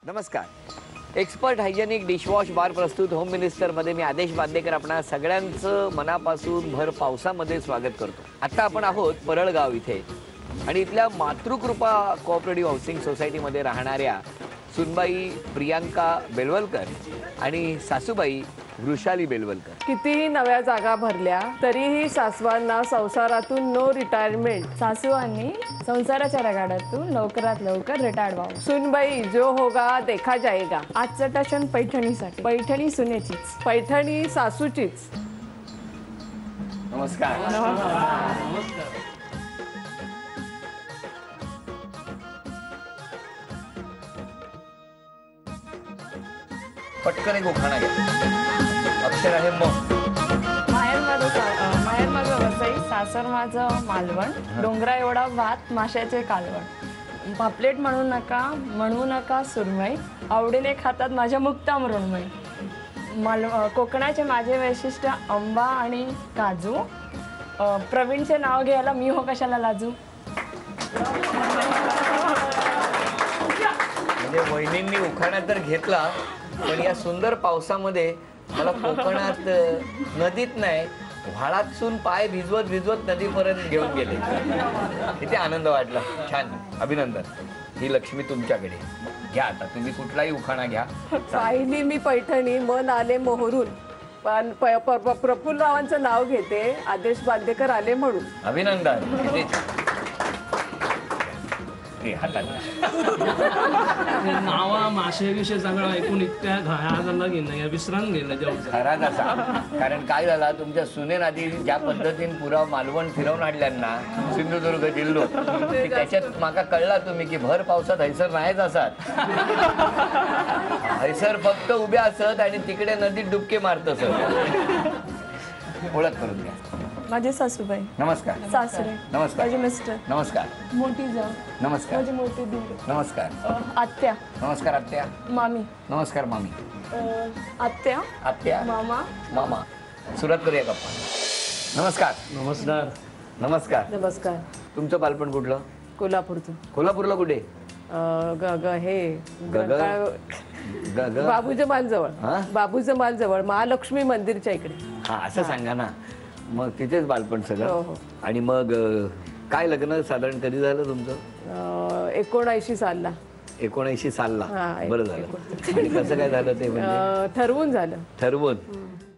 नमस्कार. Expert hygienic dishwash bar प्रस्तुत home minister मध्ये मी आदेश बांदेकर आपणा सगळ्यांचं मनापासून भर पावसामध्ये स्वागत करतो. आता आपण आहोत परळगाव इथे आणि इथल्या मातृकृपा कोऑपरेटिव्ह हाऊसिंग सोसायटीमध्ये राहणाऱ्या सुनबाई प्रियांका बेलवलकर आणि सासूबाई वृषाली बेलवलकर. कितीही नव्या जागा भरल्या तरीही सासवांना संसारातून नो रिटायरमेंट. सासूबांनी संसाराच्या रगाड्यातून लवकरात लवकर रिटायर्ड व्हावं. सुनबाई जो होगा देखा जाएगा. आजचं टशन पैठणीसाठी. पैठणी सुनेचीच, पैठणी सासूचीच. नमस्कार. पटकन एक उखाणा घ्या. अक्षर आहे म. माहेर माझं वसई, सासर माझं मालवण. डोंगरा एवढा भात, माशाचे कालवण. पापलेट म्हणू नका सुरमई. आवडीने खातात माझ्या मुक्ता मृण्मयी. कोकणाचे माझे वैशिष्ट्य आंबा आणि काजू. प्रवीणचे नाव घ्यायला मी हो कशाला लाजू. म्हणजे वहिनींनी उखाणा तर घेतला, पण या सुंदर पावसामध्ये मला कोकणात नदीत नाही व्हाळातून पाय भिजवत भिजवत नदीपर्यंत घेऊन गेले. किती आनंद वाटला. छान, अभिनंदन. ही लक्ष्मी तुमच्याकडे घ्या. आता तुम्ही कुठलाही उखाणा घ्या. पाहिली मी पैठणी मन आले मोहरून. पण प्रफुल्लरावांचं नाव घेते, आदेश बांदेकर आले म्हणून. अभिनंदन. नावा माशे विषय सगळं ऐकून इतक्या घायाला गेलं विश्रांत गेलं जेवण. खराच असा. कारण काय झाला, तुमच्या सुनेन आधी ज्या पद्धतीने पुरा मालवण फिरवून आणल्यांना सिंधुदुर्ग जिल्हो, त्याच्यात माका कळला तुम्ही की भर पावसात हैसर नाहीच असत. हैसर फक्त उभ्या असत आणि तिकडे नदीत डुबके मारत असत. ओळख करून घ्या. माझे सासूबाई. नमस्कार. सासरे. नमस्कार. माझे मिस्टर. नमस्कार. मोठी जाऊ. नमस्कार. माझी मोठी दीर. नमस्कार. आत्या. नमस्कार आत्या. मामी. नमस्कार मामी. आत्या. आत्या. मामा. मामा. सुरुवात करूया गप्पा. नमस्कार. नमस्कार. नमस्कार. नमस्कार. तुमचं बालपण कुठलं? कोल्हापूरचं. कोल्हापूरला कुठे? बाबूच्या मालजवळ. हा? बाबूच्या मालजवळ महालक्ष्मी मंदिरच्या इकडे. हा, असं सांगा ना. मग तिथेच बालपण हो, सगळं. हो. आणि मग काय लग्न साधारण कधी झालं तुमचं? 79 सालला. 79 सालला. हा, बरं झालं. आणि कसं काय झालं ते? म्हणजे ठरवून झालं. ठरवून.